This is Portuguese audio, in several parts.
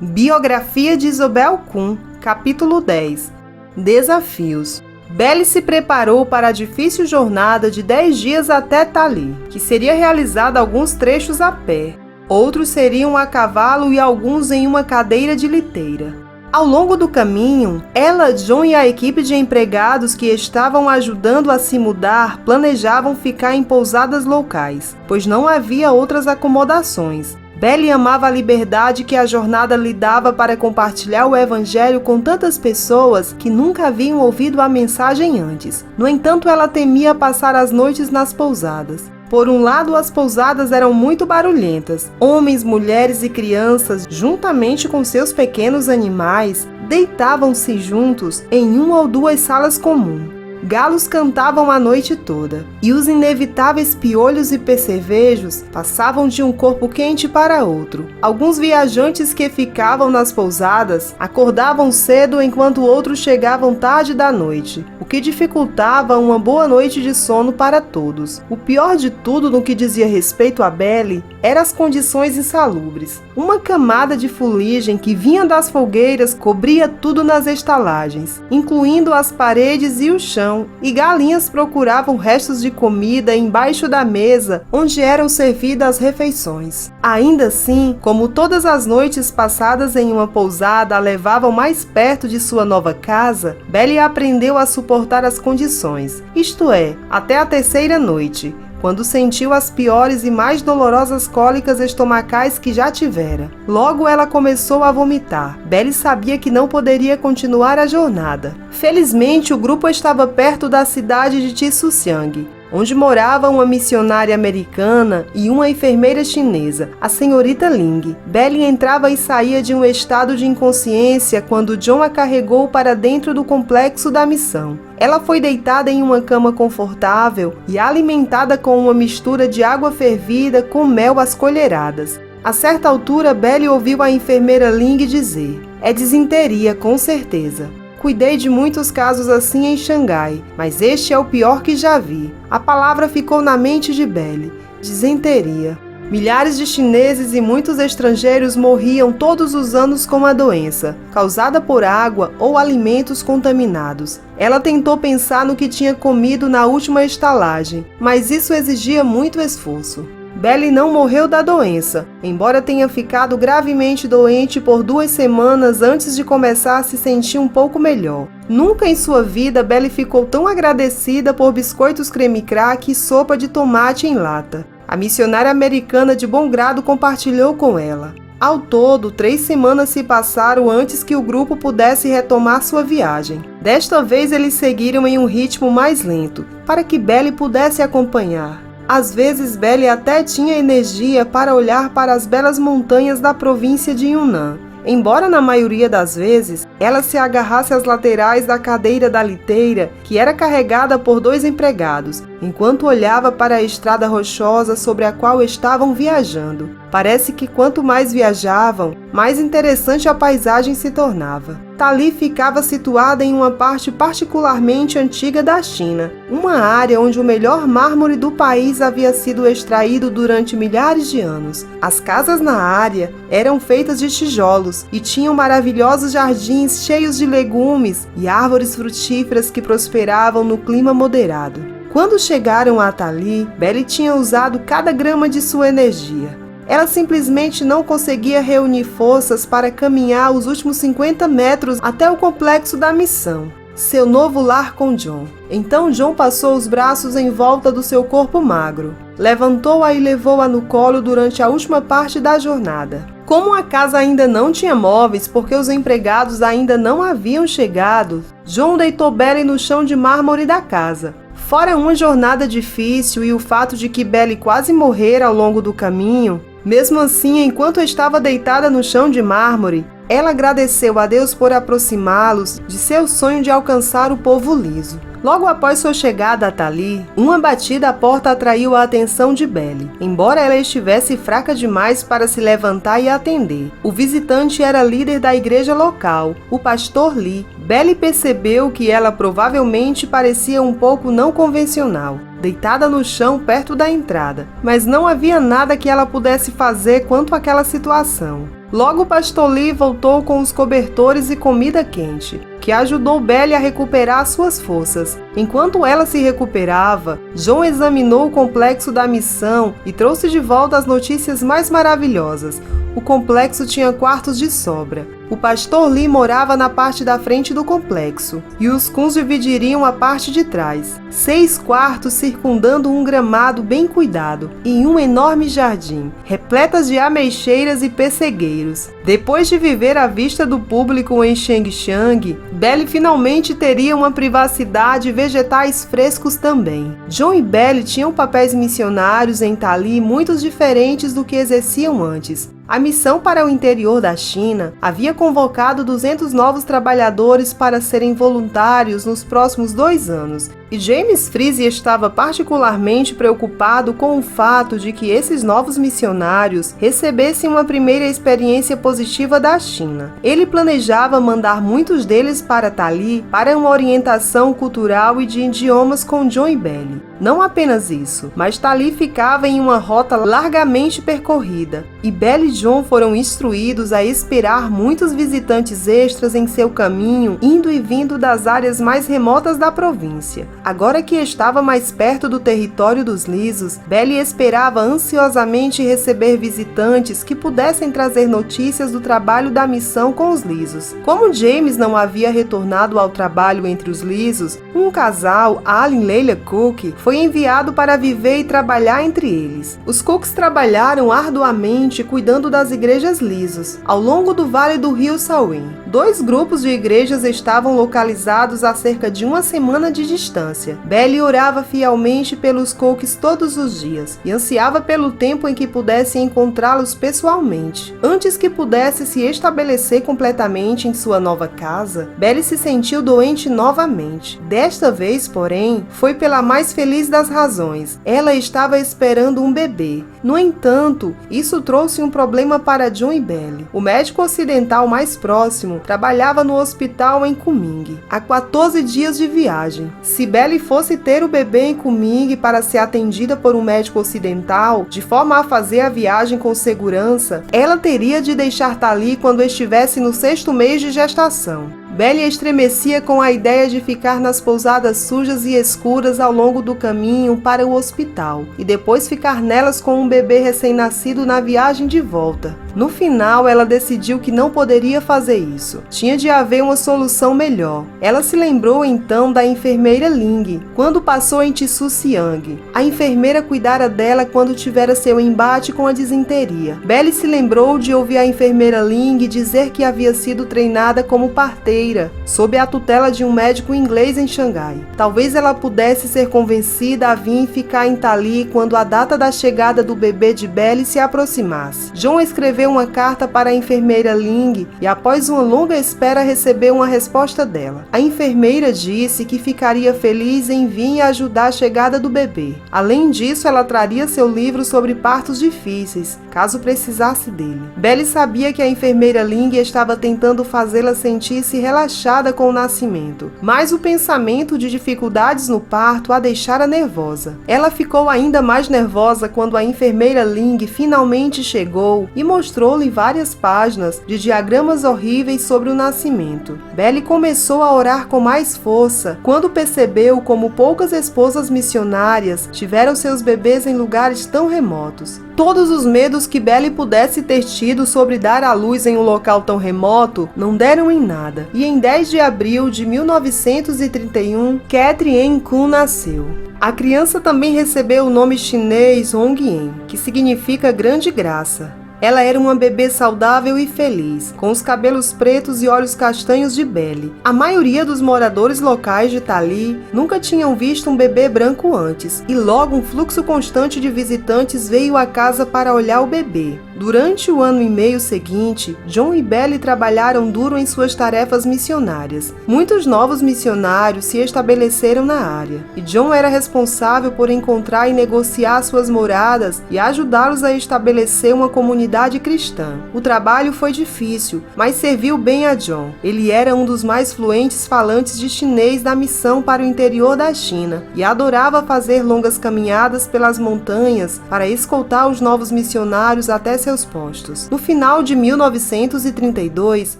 Biografia de Isobel Kuhn, capítulo 10. Desafios. Belly se preparou para a difícil jornada de 10 dias até Tali, que seria realizada alguns trechos a pé. Outros seriam a cavalo e alguns em uma cadeira de liteira. Ao longo do caminho, ela, John e a equipe de empregados que estavam ajudando a se mudar planejavam ficar em pousadas locais, pois não havia outras acomodações. Belly amava a liberdade que a jornada lhe dava para compartilhar o evangelho com tantas pessoas que nunca haviam ouvido a mensagem antes. No entanto, ela temia passar as noites nas pousadas. Por um lado, as pousadas eram muito barulhentas. Homens, mulheres e crianças, juntamente com seus pequenos animais, deitavam-se juntos em uma ou duas salas comuns. Galos cantavam a noite toda, e os inevitáveis piolhos e percevejos passavam de um corpo quente para outro. Alguns viajantes que ficavam nas pousadas acordavam cedo enquanto outros chegavam tarde da noite, o que dificultava uma boa noite de sono para todos. O pior de tudo no que dizia respeito a Belly eram as condições insalubres. Uma camada de fuligem que vinha das fogueiras cobria tudo nas estalagens, incluindo as paredes e o chão, e galinhas procuravam restos de comida embaixo da mesa onde eram servidas as refeições. Ainda assim, como todas as noites passadas em uma pousada a levavam mais perto de sua nova casa, Belly aprendeu a suportar as condições, isto é, até a terceira noite, quando sentiu as piores e mais dolorosas cólicas estomacais que já tivera. Logo ela começou a vomitar. Belly sabia que não poderia continuar a jornada. Felizmente, o grupo estava perto da cidade de Tsuxiang, onde morava uma missionária americana e uma enfermeira chinesa, a senhorita Ling. Belly entrava e saía de um estado de inconsciência quando John a carregou para dentro do complexo da missão. Ela foi deitada em uma cama confortável e alimentada com uma mistura de água fervida com mel às colheradas. A certa altura, Belly ouviu a enfermeira Ling dizer: "É disenteria, com certeza. Cuidei de muitos casos assim em Xangai, mas este é o pior que já vi." A palavra ficou na mente de Belly: disenteria. Milhares de chineses e muitos estrangeiros morriam todos os anos com a doença, causada por água ou alimentos contaminados. Ela tentou pensar no que tinha comido na última estalagem, mas isso exigia muito esforço. Belly não morreu da doença, embora tenha ficado gravemente doente por 2 semanas antes de começar a se sentir um pouco melhor. Nunca em sua vida Belly ficou tão agradecida por biscoitos creme crack e sopa de tomate em lata. A missionária americana de bom grado compartilhou com ela. Ao todo, 3 semanas se passaram antes que o grupo pudesse retomar sua viagem. Desta vez eles seguiram em um ritmo mais lento, para que Belly pudesse acompanhar. Às vezes, Belly até tinha energia para olhar para as belas montanhas da província de Yunnan. Embora na maioria das vezes ela se agarrasse às laterais da cadeira da liteira, que era carregada por 2 empregados, enquanto olhava para a estrada rochosa sobre a qual estavam viajando. Parece que quanto mais viajavam, mais interessante a paisagem se tornava. Tali ficava situada em uma parte particularmente antiga da China, uma área onde o melhor mármore do país havia sido extraído durante milhares de anos. As casas na área eram feitas de tijolos e tinham maravilhosos jardins cheios de legumes e árvores frutíferas que prosperavam no clima moderado. Quando chegaram a Tali, Belly tinha usado cada grama de sua energia. Ela simplesmente não conseguia reunir forças para caminhar os últimos 50 metros até o complexo da missão, seu novo lar com John. Então John passou os braços em volta do seu corpo magro, levantou-a e levou-a no colo durante a última parte da jornada. Como a casa ainda não tinha móveis porque os empregados ainda não haviam chegado, John deitou Belly no chão de mármore da casa. Fora uma jornada difícil e o fato de que Belly quase morrera ao longo do caminho, mesmo assim, enquanto estava deitada no chão de mármore, ela agradeceu a Deus por aproximá-los de seu sonho de alcançar o povo liso. Logo após sua chegada a Tali, uma batida à porta atraiu a atenção de Belly, embora ela estivesse fraca demais para se levantar e atender. O visitante era líder da igreja local, o pastor Lee. Belly percebeu que ela provavelmente parecia um pouco não convencional, deitada no chão perto da entrada, mas não havia nada que ela pudesse fazer quanto àquela situação. Logo o pastor Lee voltou com os cobertores e comida quente, que ajudou Belly a recuperar suas forças. Enquanto ela se recuperava, John examinou o complexo da missão e trouxe de volta as notícias mais maravilhosas. O complexo tinha quartos de sobra. O pastor Lee morava na parte da frente do complexo, e os Kuns dividiriam a parte de trás. 6 quartos circundando um gramado bem cuidado, e um enorme jardim, repletas de ameixeiras e pessegueiros. Depois de viver à vista do público em Chengxiang, Belly finalmente teria uma privacidade e vegetais frescos também. John e Belly tinham papéis missionários em Tali muito diferentes do que exerciam antes. A missão para o interior da China havia convocado 200 novos trabalhadores para serem voluntários nos próximos 2 anos, e James Freeze estava particularmente preocupado com o fato de que esses novos missionários recebessem uma primeira experiência positiva da China. Ele planejava mandar muitos deles para Tali para uma orientação cultural e de idiomas com John e Belly. Não apenas isso, mas Tali ficava em uma rota largamente percorrida, e Belly e John foram instruídos a esperar muitos visitantes extras em seu caminho, indo e vindo das áreas mais remotas da província. Agora que estava mais perto do território dos lisos, Belly esperava ansiosamente receber visitantes que pudessem trazer notícias do trabalho da missão com os lisos. Como James não havia retornado ao trabalho entre os lisos, um casal, Alan e Leila Cook, foi enviado para viver e trabalhar entre eles. Os Cooks trabalharam arduamente cuidando das igrejas lisos, ao longo do vale do rio Salween. 2 grupos de igrejas estavam localizados a cerca de 1 semana de distância. Belly orava fielmente pelos Cooks todos os dias e ansiava pelo tempo em que pudesse encontrá-los pessoalmente. Antes que pudesse se estabelecer completamente em sua nova casa, Belly se sentiu doente novamente. Desta vez, porém, foi pela mais feliz das razões. Ela estava esperando um bebê. No entanto, isso trouxe um problema para John e Belly. O médico ocidental mais próximo trabalhava no hospital em Kunming, a 14 dias de viagem. Se Belly fosse ter o bebê em Kunming para ser atendida por um médico ocidental, de forma a fazer a viagem com segurança, ela teria de deixar Tali quando estivesse no 6º mês de gestação. Belly estremecia com a ideia de ficar nas pousadas sujas e escuras ao longo do caminho para o hospital, e depois ficar nelas com um bebê recém-nascido na viagem de volta. No final, ela decidiu que não poderia fazer isso. Tinha de haver uma solução melhor. Ela se lembrou então da enfermeira Ling, quando passou em Tsuxiang. A enfermeira cuidara dela quando tivera seu embate com a disenteria. Belly se lembrou de ouvir a enfermeira Ling dizer que havia sido treinada como parteira, sob a tutela de um médico inglês em Xangai. Talvez ela pudesse ser convencida a vir ficar em Tali quando a data da chegada do bebê de Belly se aproximasse. John escreveu uma carta para a enfermeira Ling e após uma longa espera recebeu uma resposta dela. A enfermeira disse que ficaria feliz em vir ajudar a chegada do bebê. Além disso, ela traria seu livro sobre partos difíceis, caso precisasse dele. Belly sabia que a enfermeira Ling estava tentando fazê-la sentir-se relaxada com o nascimento, mas o pensamento de dificuldades no parto a deixara nervosa. Ela ficou ainda mais nervosa quando a enfermeira Ling finalmente chegou e mostrou-lhe várias páginas de diagramas horríveis sobre o nascimento. Belly começou a orar com mais força quando percebeu como poucas esposas missionárias tiveram seus bebês em lugares tão remotos. Todos os medos que Belly pudesse ter tido sobre dar à luz em um local tão remoto não deram em nada, e em 10 de abril de 1931, Catherine Kun nasceu. A criança também recebeu o nome chinês Hongyan, que significa grande graça. Ela era uma bebê saudável e feliz, com os cabelos pretos e olhos castanhos de Belly. A maioria dos moradores locais de Tali nunca tinham visto um bebê branco antes, e logo um fluxo constante de visitantes veio à casa para olhar o bebê. Durante o 1 ano e meio seguinte, John e Belly trabalharam duro em suas tarefas missionárias. Muitos novos missionários se estabeleceram na área, e John era responsável por encontrar e negociar suas moradas e ajudá-los a estabelecer uma comunidade cristã. O trabalho foi difícil, mas serviu bem a John. Ele era um dos mais fluentes falantes de chinês da missão para o interior da China e adorava fazer longas caminhadas pelas montanhas para escoltar os novos missionários até seus postos. No final de 1932,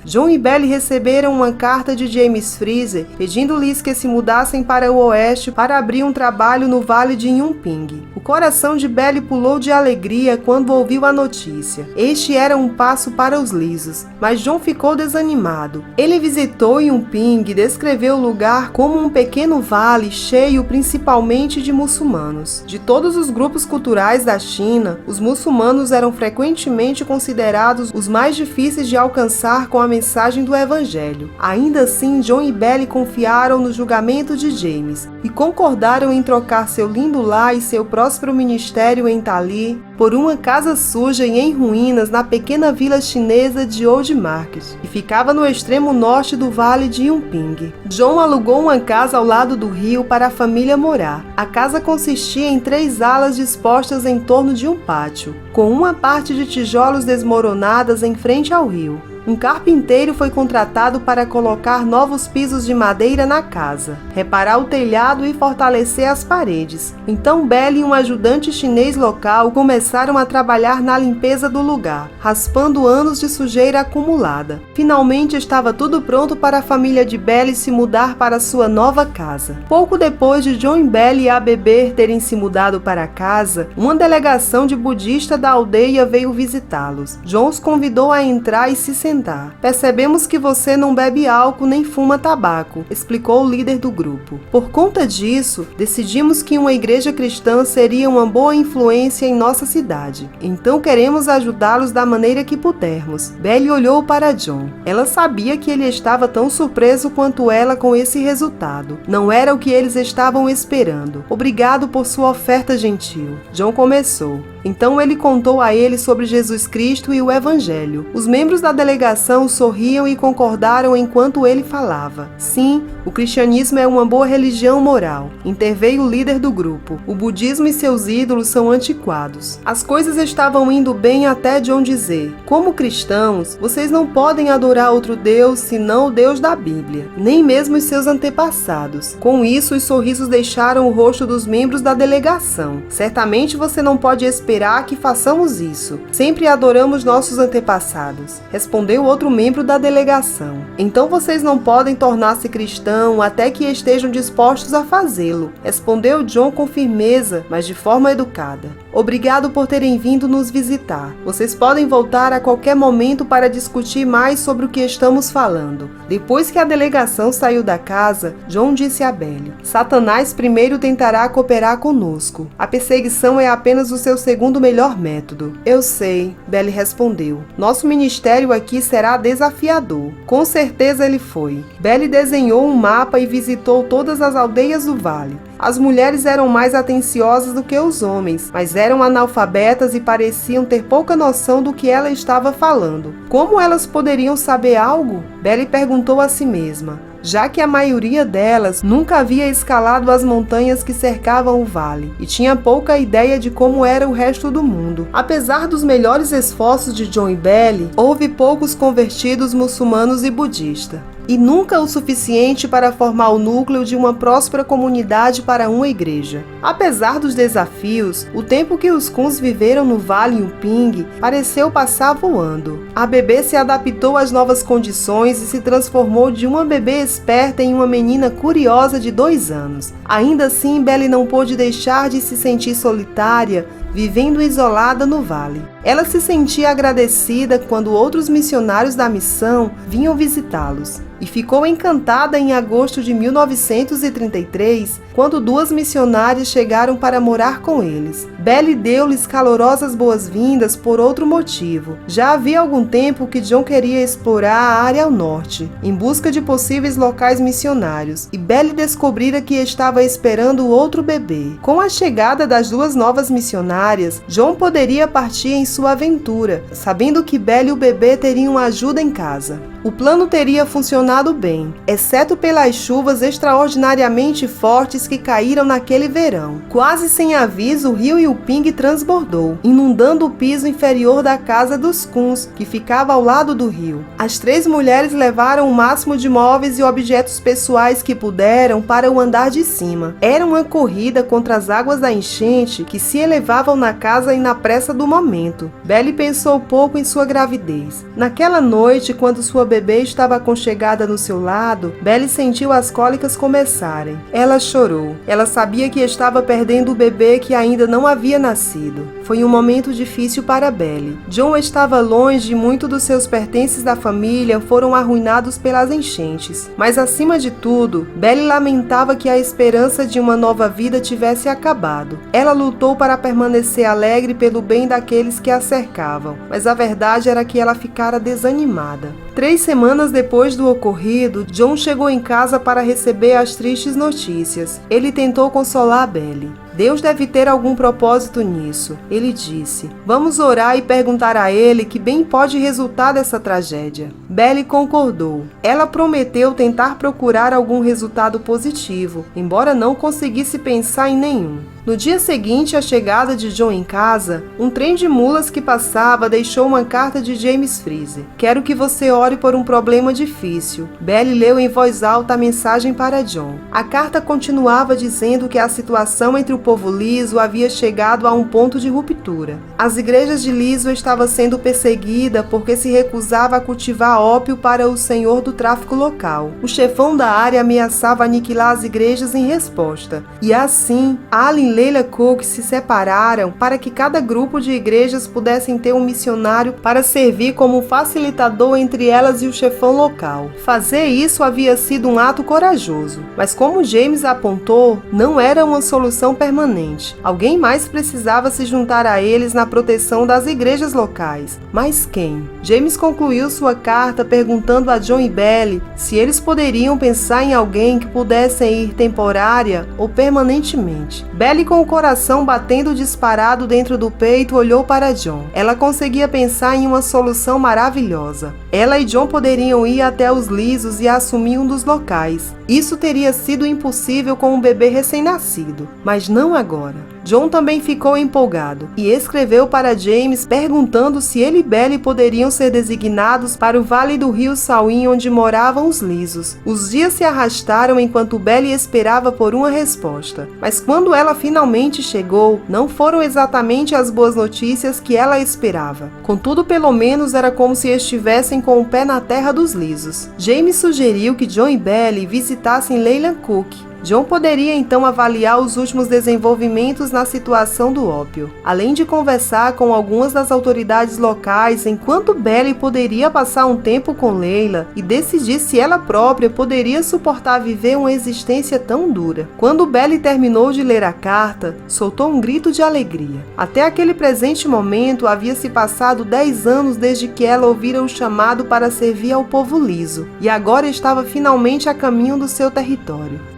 John e Belly receberam uma carta de James Fraser pedindo-lhes que se mudassem para o oeste para abrir um trabalho no Vale de Yunping. O coração de Belly pulou de alegria quando ouviu a notícia. Este era um passo para os lisos, mas John ficou desanimado. Ele visitou Yunping e descreveu o lugar como um pequeno vale cheio principalmente de muçulmanos. De todos os grupos culturais da China, os muçulmanos eram frequentemente considerados os mais difíceis de alcançar com a mensagem do Evangelho. Ainda assim, John e Belly confiaram no julgamento de James e concordaram em trocar seu lindo lar e seu próspero ministério em Tali por uma casa suja e em ruínas na pequena vila chinesa de Old Market, que ficava no extremo norte do vale de Yunping. John alugou uma casa ao lado do rio para a família morar. A casa consistia em 3 alas dispostas em torno de um pátio, com uma parte de tijolos desmoronadas em frente ao rio. Um carpinteiro foi contratado para colocar novos pisos de madeira na casa, reparar o telhado e fortalecer as paredes. Então Belly e um ajudante chinês local começaram a trabalhar na limpeza do lugar, raspando anos de sujeira acumulada. Finalmente estava tudo pronto para a família de Belly se mudar para sua nova casa. Pouco depois de John e Belly e a bebê terem se mudado para casa, uma delegação de budistas da aldeia veio visitá-los. John os convidou a entrar e se sentar. Percebemos que você não bebe álcool nem fuma tabaco, explicou o líder do grupo. Por conta disso, decidimos que uma igreja cristã seria uma boa influência em nossa cidade. Então queremos ajudá-los da maneira que pudermos. Belly olhou para John. Ela sabia que ele estava tão surpreso quanto ela com esse resultado. Não era o que eles estavam esperando. Obrigado por sua oferta gentil. John começou. Então ele contou a ele sobre Jesus Cristo e o Evangelho. Os membros da delegação sorriam e concordaram enquanto ele falava. Sim, o cristianismo é uma boa religião moral, interveio o líder do grupo. O budismo e seus ídolos são antiquados. As coisas estavam indo bem até John dizer: como cristãos, vocês não podem adorar outro Deus senão o Deus da Bíblia, nem mesmo os seus antepassados. Com isso, os sorrisos deixaram o rosto dos membros da delegação. Certamente você não pode esperar que façamos isso. Sempre adoramos nossos antepassados, respondeu outro membro da delegação. Então vocês não podem tornar-se cristão até que estejam dispostos a fazê-lo, respondeu John com firmeza, mas de forma educada. Obrigado por terem vindo nos visitar. Vocês podem voltar a qualquer momento para discutir mais sobre o que estamos falando. Depois que a delegação saiu da casa, John disse a Belly: Satanás primeiro tentará cooperar conosco. A perseguição é apenas o seu segundo melhor método. Eu sei, Belly respondeu. Nosso ministério aqui será desafiador. Com certeza ele foi. Belly desenhou um mapa e visitou todas as aldeias do vale. As mulheres eram mais atenciosas do que os homens, mas eram analfabetas e pareciam ter pouca noção do que ela estava falando. Como elas poderiam saber algo? Belly perguntou a si mesma, já que a maioria delas nunca havia escalado as montanhas que cercavam o vale e tinha pouca ideia de como era o resto do mundo. Apesar dos melhores esforços de John e Belly, houve poucos convertidos muçulmanos e budistas, e nunca o suficiente para formar o núcleo de uma próspera comunidade para uma igreja. Apesar dos desafios, o tempo que os Kuns viveram no Vale Yunping pareceu passar voando. A bebê se adaptou às novas condições e se transformou de uma bebê esperta em uma menina curiosa de 2 anos. Ainda assim, Belly não pôde deixar de se sentir solitária, vivendo isolada no vale. Ela se sentia agradecida quando outros missionários da missão vinham visitá-los e ficou encantada em agosto de 1933, quando 2 missionárias chegaram para morar com eles. Belly deu-lhes calorosas boas-vindas por outro motivo. Já havia algum tempo que John queria explorar a área ao norte, em busca de possíveis locais missionários, e Belly descobrira que estava esperando outro bebê. Com a chegada das 2 novas missionárias, John poderia partir em sua aventura, sabendo que Belly e o bebê teriam ajuda em casa. O plano teria funcionado bem, exceto pelas chuvas extraordinariamente fortes que caíram naquele verão. Quase sem aviso, o rio Yuping transbordou, inundando o piso inferior da casa dos Kuns, que ficava ao lado do rio. As 3 mulheres levaram o máximo de móveis e objetos pessoais que puderam para o andar de cima. Era uma corrida contra as águas da enchente que se elevavam na casa e na pressa do momento. Belle pensou pouco em sua gravidez. Naquela noite, quando sua bebê estava aconchegada no seu lado, Belle sentiu as cólicas começarem. Ela chorou. Ela sabia que estava perdendo o bebê que ainda não havia nascido. Foi um momento difícil para Belle. John estava longe e muito dos seus pertences da família foram arruinados pelas enchentes. Mas acima de tudo, Belle lamentava que a esperança de uma nova vida tivesse acabado. Ela lutou para permanecer alegre pelo bem daqueles que a cercavam, mas a verdade era que ela ficara desanimada. 3 semanas depois do ocorrido, John chegou em casa para receber as tristes notícias. Ele tentou consolar Belle. Deus deve ter algum propósito nisso, ele disse. Vamos orar e perguntar a ele que bem pode resultar dessa tragédia. Belle concordou. Ela prometeu tentar procurar algum resultado positivo, embora não conseguisse pensar em nenhum. No dia seguinte à chegada de John em casa, um trem de mulas que passava deixou uma carta de James Freeze. Quero que você ore por um problema difícil. Belle leu em voz alta a mensagem para John. A carta continuava dizendo que a situação entre o povo liso havia chegado a um ponto de ruptura. As igrejas de Liso estavam sendo perseguidas porque se recusava a cultivar ópio para o senhor do tráfico local. O chefão da área ameaçava aniquilar as igrejas em resposta. E assim, Allen e Leila Cook se separaram para que cada grupo de igrejas pudessem ter um missionário para servir como facilitador entre elas e o chefão local. Fazer isso havia sido um ato corajoso, mas como James apontou, não era uma solução permanente. Alguém mais precisava se juntar a eles na proteção das igrejas locais. Mas quem? James concluiu sua carta perguntando a John e Belle se eles poderiam pensar em alguém que pudessem ir temporária ou permanentemente. Belle, com o coração batendo disparado dentro do peito, olhou para John. Ela conseguia pensar em uma solução maravilhosa. Ela e John poderiam ir até os Lisos e assumir um dos locais. Isso teria sido impossível com um bebê recém-nascido, mas não agora. John também ficou empolgado e escreveu para James perguntando se ele e Belle poderiam ser designados para o vale do rio Salween onde moravam os Lisos. Os dias se arrastaram enquanto Belle esperava por uma resposta, mas quando ela finalmente chegou, não foram exatamente as boas notícias que ela esperava. Contudo, pelo menos era como se estivessem com o pé na terra dos Lisos. James sugeriu que John e Belle visitassem Leila Cook. John poderia então avaliar os últimos desenvolvimentos na situação do ópio, além de conversar com algumas das autoridades locais, enquanto Belle poderia passar um tempo com Leila e decidir se ela própria poderia suportar viver uma existência tão dura. Quando Belle terminou de ler a carta, soltou um grito de alegria. Até aquele presente momento havia se passado 10 anos desde que ela ouvira o chamado para servir ao povo liso, e agora estava finalmente a caminho do seu território.